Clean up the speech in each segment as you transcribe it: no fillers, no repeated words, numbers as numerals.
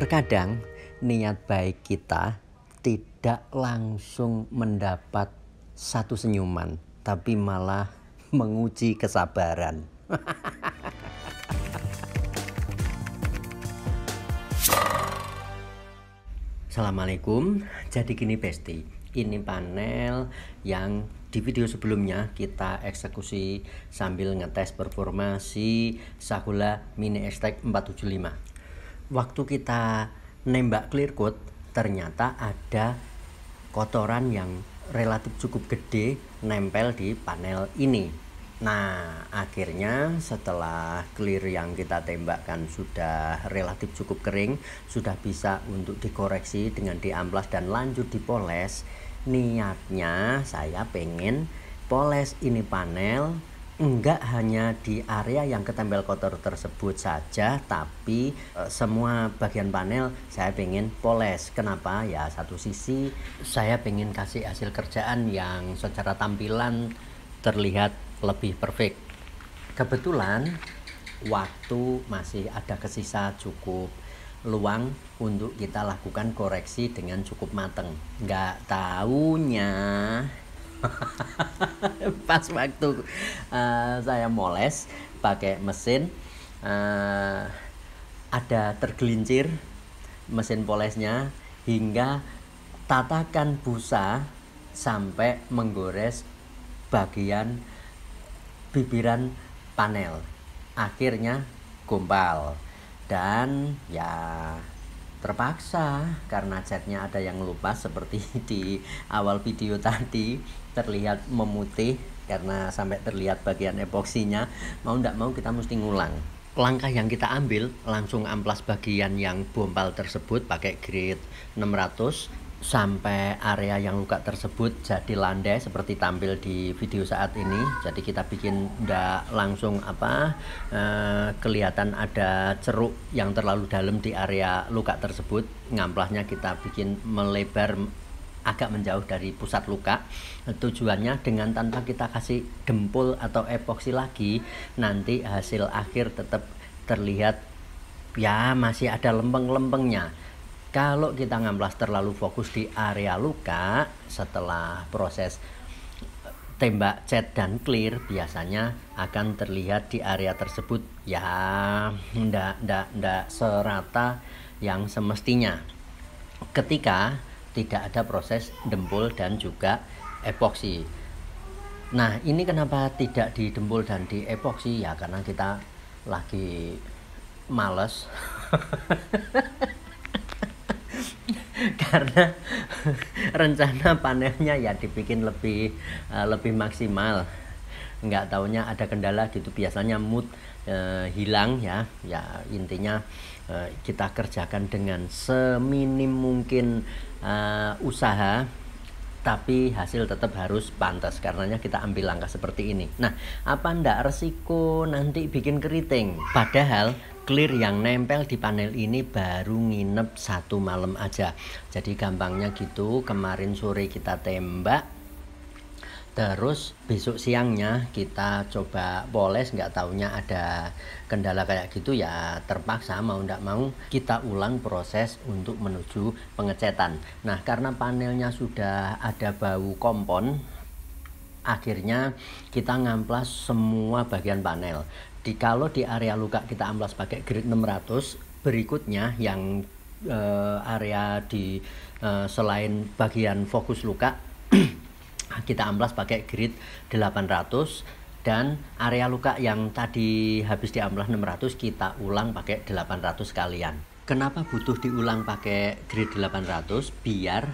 Terkadang niat baik kita tidak langsung mendapat satu senyuman, tapi malah menguji kesabaran. Assalamualaikum, jadi gini Besti, ini panel yang di video sebelumnya kita eksekusi sambil ngetes performa si Sakula Mini X-Tech 475. Waktu kita nembak clear coat, ternyata ada kotoran yang relatif cukup gede nempel di panel ini. Nah, akhirnya setelah clear yang kita tembakkan sudah relatif cukup kering, sudah bisa untuk dikoreksi dengan diamplas dan lanjut dipoles. Niatnya saya pengen poles ini panel enggak hanya di area yang ketempel kotor tersebut saja, tapi semua bagian panel saya pengen poles. Kenapa? Ya, satu sisi saya pengen kasih hasil kerjaan yang secara tampilan terlihat lebih perfect. Kebetulan waktu masih ada kesisa cukup luang untuk kita lakukan koreksi dengan cukup mateng. Nggak taunya pas waktu saya moles pakai mesin, ada tergelincir mesin polesnya hingga tatakan busa sampai menggores bagian bibiran panel. Akhirnya gumpal dan ya terpaksa karena catnya ada yang lepas seperti di awal video tadi, terlihat memutih karena sampai terlihat bagian epoksinya. Mau ndak mau kita mesti ngulang. Langkah yang kita ambil langsung amplas bagian yang bompal tersebut pakai grade 600 sampai area yang luka tersebut jadi landai seperti tampil di video saat ini. Jadi kita bikin ndak langsung kelihatan ada ceruk yang terlalu dalam di area luka tersebut. Ngamplasnya kita bikin melebar agak menjauh dari pusat luka. Tujuannya dengan tanpa kita kasih dempul atau epoksi lagi, nanti hasil akhir tetap terlihat ya masih ada lempeng-lempengnya. Kalau kita ngamplas terlalu fokus di area luka, setelah proses tembak cat dan clear biasanya akan terlihat di area tersebut ya ndak serata yang semestinya ketika tidak ada proses dempul dan juga epoksi. Nah, ini kenapa tidak didempul dan di epoksi? Ya karena kita lagi males karena rencana panelnya ya dibikin lebih maksimal. Nggak taunya ada kendala gitu, biasanya mood hilang ya intinya kita kerjakan dengan seminim mungkin usaha, tapi hasil tetap harus pantas. Karenanya kita ambil langkah seperti ini. Nah, apa ndak resiko nanti bikin keriting? Padahal clear yang nempel di panel ini baru nginep 1 malam aja. Jadi gampangnya gitu, kemarin sore kita tembak, terus besok siangnya kita coba poles, nggak taunya ada kendala kayak gitu ya terpaksa mau ndak mau kita ulang proses untuk menuju pengecetan. Nah, karena panelnya sudah ada bau kompon, akhirnya kita ngamplas semua bagian panel. Kalau di area luka kita amplas pakai grade 600, berikutnya yang area di selain bagian fokus luka kita amplas pakai grade 800, dan area luka yang tadi habis diamplas 600 kita ulang pakai 800 sekalian. Kenapa butuh diulang pakai grade 800? Biar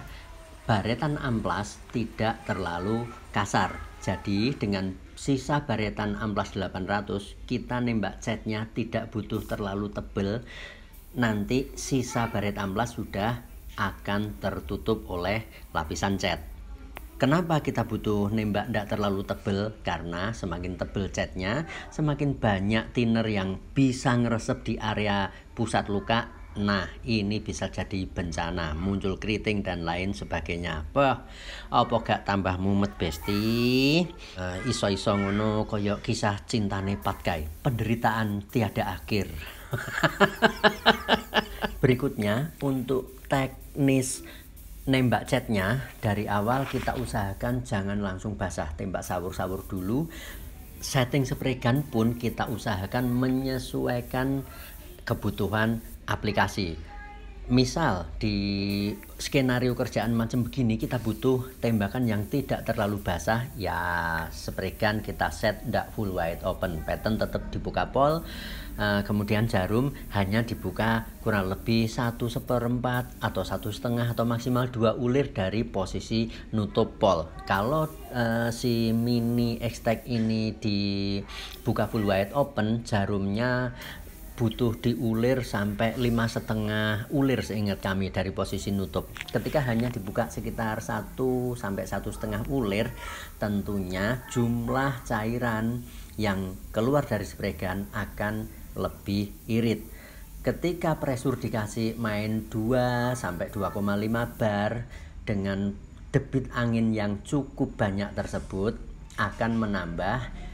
baretan amplas tidak terlalu kasar. Jadi dengan sisa baretan amplas 800 kita nembak catnya tidak butuh terlalu tebal. Nanti sisa baret amplas sudah akan tertutup oleh lapisan cat. Kenapa kita butuh nembak tidak terlalu tebal? Karena semakin tebal catnya, semakin banyak thinner yang bisa ngeresep di area pusat luka. Nah, ini bisa jadi bencana, muncul keriting dan lain sebagainya. Apa gak tambah mumet Besti? Iso-iso ngono koyok kisah cintane Patkai, penderitaan tiada akhir. Berikutnya untuk teknis nembak catnya, dari awal kita usahakan jangan langsung basah, tembak sawur-sawur dulu. Setting spray gun pun kita usahakan menyesuaikan kebutuhan aplikasi. Misal di skenario kerjaan macam begini kita butuh tembakan yang tidak terlalu basah, ya spray gun kita set tidak full wide open, pattern tetap dibuka pol, kemudian jarum hanya dibuka kurang lebih 1/4 atau 1/2 atau maksimal 2 ulir dari posisi nutup pol. Kalau si mini X-Tech ini dibuka full wide open, jarumnya butuh diulir sampai 5,5 ulir seingat kami dari posisi nutup. Ketika hanya dibuka sekitar 1 sampai 1,5 ulir, tentunya jumlah cairan yang keluar dari spray gun akan lebih irit. Ketika pressure dikasih main 2 sampai 2,5 bar dengan debit angin yang cukup banyak tersebut akan menambah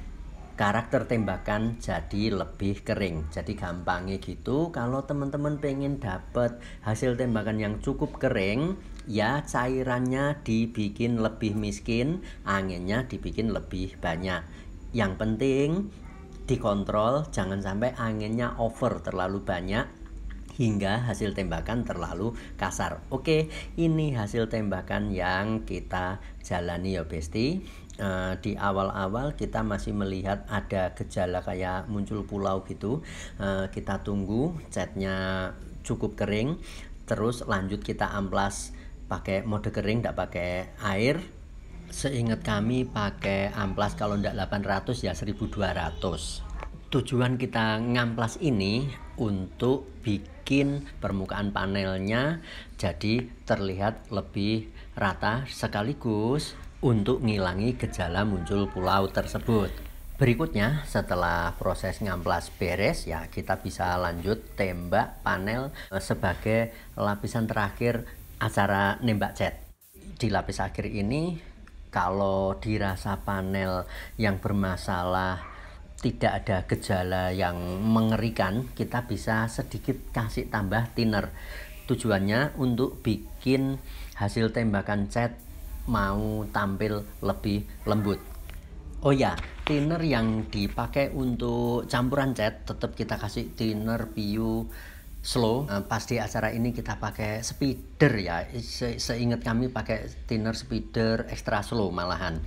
karakter tembakan jadi lebih kering. Jadi gampangnya gitu, kalau teman-teman pengen dapat hasil tembakan yang cukup kering, ya cairannya dibikin lebih miskin, anginnya dibikin lebih banyak. Yang penting dikontrol, jangan sampai anginnya over terlalu banyak hingga hasil tembakan terlalu kasar. Oke, ini hasil tembakan yang kita jalani ya Besti. Di awal-awal kita masih melihat ada gejala kayak muncul pulau gitu. Kita tunggu catnya cukup kering, terus lanjut kita amplas pakai mode kering, tidak pakai air. Seingat kami pakai amplas kalau tidak 800 ya 1200. Tujuan kita ngamplas ini untuk bikin permukaan panelnya jadi terlihat lebih rata, sekaligus untuk ngilangi gejala muncul pulau tersebut. Berikutnya setelah proses ngamplas beres, ya kita bisa lanjut tembak panel sebagai lapisan terakhir acara nembak cat. Di lapis akhir ini kalau dirasa panel yang bermasalah tidak ada gejala yang mengerikan, kita bisa sedikit kasih tambah thinner. Tujuannya untuk bikin hasil tembakan cat mau tampil lebih lembut. Oh ya, thinner yang dipakai untuk campuran cat tetap kita kasih thinner PU slow. Pas di acara ini kita pakai speeder ya, seingat kami pakai thinner speeder extra slow malahan.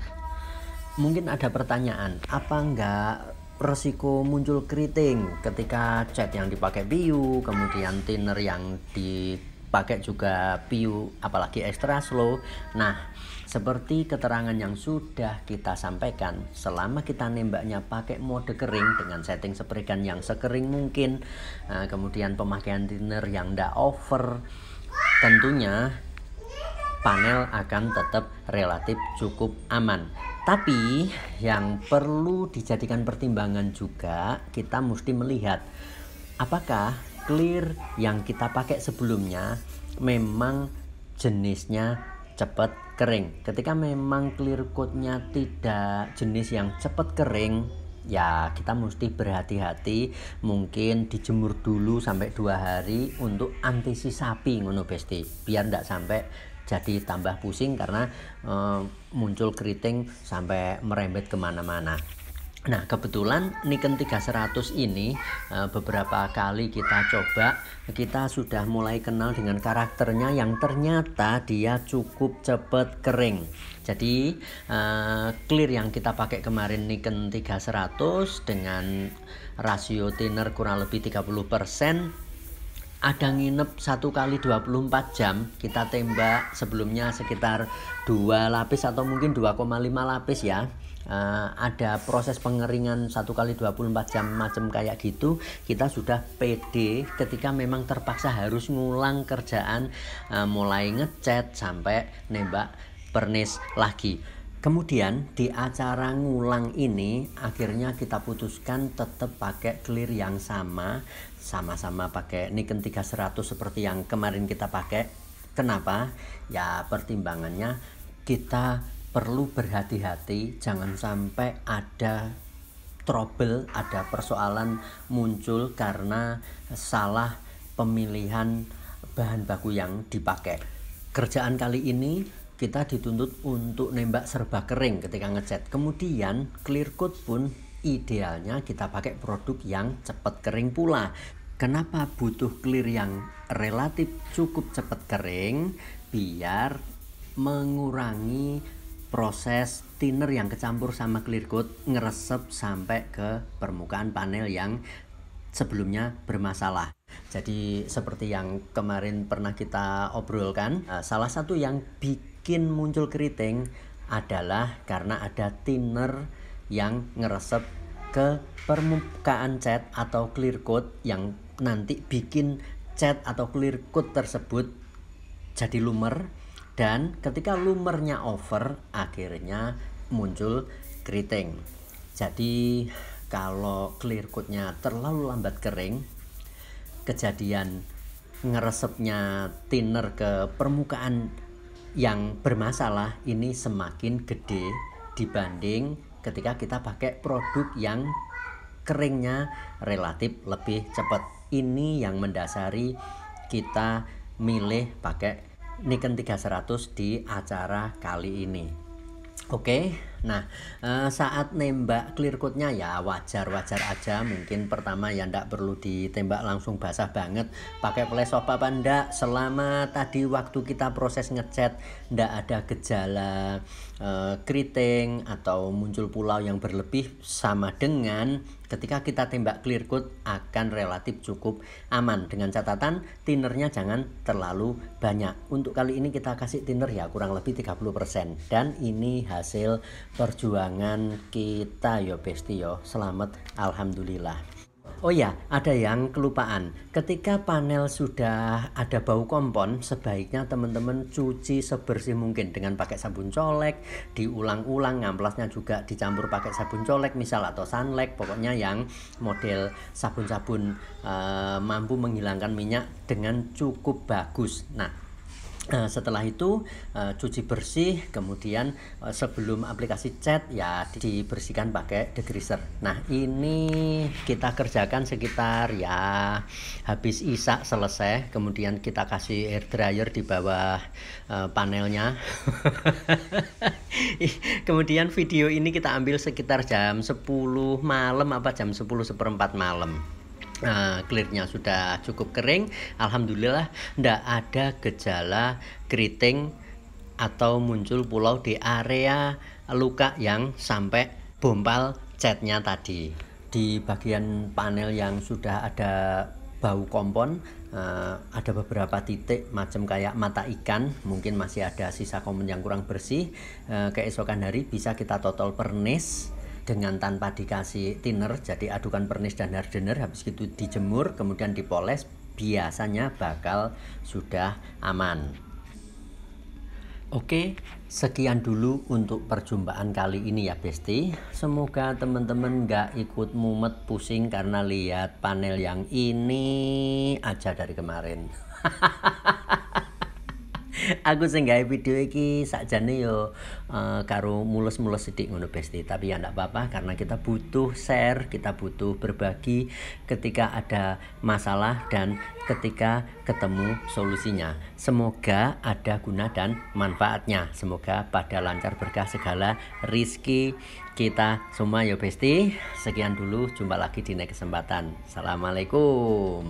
Mungkin ada pertanyaan, apa enggak resiko muncul keriting ketika cat yang dipakai PU, kemudian thinner yang dipakai juga PU, apalagi extra slow. Nah, seperti keterangan yang sudah kita sampaikan, selama kita nembaknya pakai mode kering dengan setting spray gun yang sekering mungkin, kemudian pemakaian thinner yang tidak over, tentunya panel akan tetap relatif cukup aman. Tapi yang perlu dijadikan pertimbangan juga, kita mesti melihat apakah clear yang kita pakai sebelumnya memang jenisnya cepat kering. Ketika memang clear coat-nya tidak jenis yang cepat kering, ya kita mesti berhati-hati, mungkin dijemur dulu sampai 2 hari untuk antisipasi ngono Besti, biar tidak sampai jadi tambah pusing karena muncul keriting sampai merembet kemana-mana. Nah, kebetulan Nikon 3100 ini beberapa kali kita coba, kita sudah mulai kenal dengan karakternya yang ternyata dia cukup cepat kering. Jadi clear yang kita pakai kemarin Nikon 3100 dengan rasio thinner kurang lebih 30%, ada nginep 1 kali 24 jam, kita tembak sebelumnya sekitar 2 lapis atau mungkin 2,5 lapis ya. Ada proses pengeringan 1 kali 24 jam macam kayak gitu, kita sudah pede ketika memang terpaksa harus ngulang kerjaan, mulai ngecat sampai nembak pernis lagi. Kemudian di acara ngulang ini akhirnya kita putuskan tetap pakai clear yang sama-sama pakai Nikon 3100 seperti yang kemarin kita pakai. Kenapa? Ya pertimbangannya kita perlu berhati-hati, jangan sampai ada trouble, ada persoalan muncul karena salah pemilihan bahan baku yang dipakai. Kerjaan kali ini kita dituntut untuk nembak serba kering ketika ngecat. Kemudian clear coat pun idealnya kita pakai produk yang cepat kering pula. Kenapa butuh clear yang relatif cukup cepat kering? Biar mengurangi proses thinner yang kecampur sama clear coat ngeresep sampai ke permukaan panel yang sebelumnya bermasalah. Jadi seperti yang kemarin pernah kita obrolkan, salah satu yang bikin muncul keriting adalah karena ada thinner yang ngeresep ke permukaan cat atau clear coat yang nanti bikin cat atau clear coat tersebut jadi lumer, dan ketika lumernya over akhirnya muncul keriting. Jadi kalau clear coatnya terlalu lambat kering, kejadian ngeresepnya thinner ke permukaan yang bermasalah ini semakin gede dibanding ketika kita pakai produk yang keringnya relatif lebih cepat. Ini yang mendasari kita milih pakai Nikon 3100 di acara kali ini. Oke, nah saat nembak clear coatnya ya wajar-wajar aja. Mungkin pertama ya ndak perlu ditembak langsung basah banget. Pakai flash off apa ndak, selama tadi waktu kita proses ngecat ndak ada gejala keriting atau muncul pulau yang berlebih, sama dengan ketika kita tembak clear coat akan relatif cukup aman. Dengan catatan thinnernya jangan terlalu banyak. Untuk kali ini kita kasih thinner ya kurang lebih 30%, dan ini hasil perjuangan kita yo besti yo. Selamat, alhamdulillah. Oh ya, ada yang kelupaan. Ketika panel sudah ada bau kompon, sebaiknya teman-teman cuci sebersih mungkin dengan pakai sabun colek, diulang-ulang, ngamplasnya juga dicampur pakai sabun colek misal atau sunlight, pokoknya yang model sabun-sabun mampu menghilangkan minyak dengan cukup bagus. Nah, setelah itu cuci bersih, kemudian sebelum aplikasi cat ya dibersihkan pakai degreaser. Nah, ini kita kerjakan sekitar ya habis isak selesai, kemudian kita kasih air dryer di bawah panelnya. Kemudian video ini kita ambil sekitar jam 10 malam apa jam 10:04 malam. Clearnya sudah cukup kering, alhamdulillah ndak ada gejala keriting atau muncul pulau di area luka yang sampai bompal catnya tadi. Di bagian panel yang sudah ada bau kompon, ada beberapa titik macam kayak mata ikan, mungkin masih ada sisa kompon yang kurang bersih. Keesokan hari bisa kita total pernis dengan tanpa dikasih thinner, jadi adukan pernis dan hardener, habis itu dijemur kemudian dipoles, biasanya bakal sudah aman. Oke, sekian dulu untuk perjumpaan kali ini ya besti. Semoga teman-teman gak ikut mumet pusing karena lihat panel yang ini aja dari kemarin. Aku sing gawe video iki sakjane yo karo mulus-mulus sithik ngono besti, tapi ya ndak apa-apa karena kita butuh share, kita butuh berbagi ketika ada masalah dan ketika ketemu solusinya. Semoga ada guna dan manfaatnya. Semoga pada lancar berkah segala rizki kita semua yo besti. Sekian dulu, jumpa lagi di next kesempatan. Assalamualaikum.